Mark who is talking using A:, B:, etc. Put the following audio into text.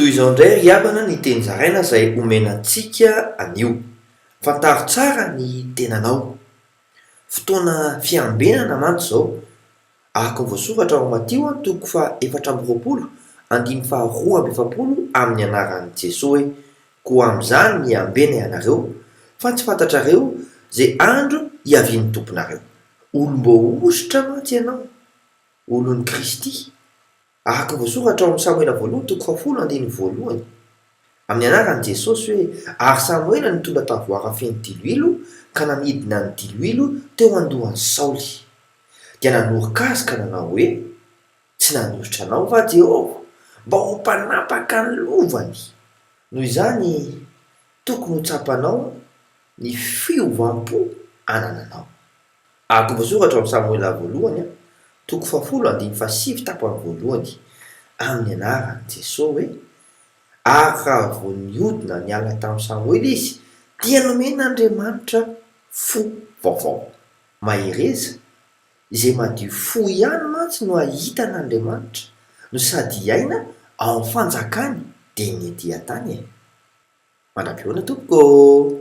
A: toy izao indray riabana ny teny zaraina izay omenantsika anio. Fantaro tsara ny tenanao. Fotoana fiambenana mantsy izao. Araka ny voasoratra ao Matio 4:20 amin'ny anaran'i Jesosy hoe koa amin'izany miambena ianareo fa tsy fantatrareo izay andro hiavian'ny tomponareo. Olom-boaositra mantsy ianao, olon'i Kristy. Araka ny voasoratra ao amin'ny Samuela 2:1 amin'ny anaran'i Jesosy hoe ary Samuela nitondra tavoara feno diloilo ka namidina ny diloilo teo andohan'i Saoly. Dia nanoroka azy ka nanao hoe tsy nanositra anao fa Jehovah mba ho mpanapaka ny lovany. Noho izany tokony ho tsapanao ny fiovam-po anananao. Araka ny voasoratra ao amin'ny Samuela 2:7 amin'ny anaran'i Jesosy hoe ary raha vao niodina niala tamin'i Samuely izy dia nomen'Andriamanitra fo vaovao. Mahireza izay madio fo ihany mantsy no ahitan'Andriamanitra no sady iaina ao amin'ny fanjakany dia ny dia tany. Manam-pioana tompoko.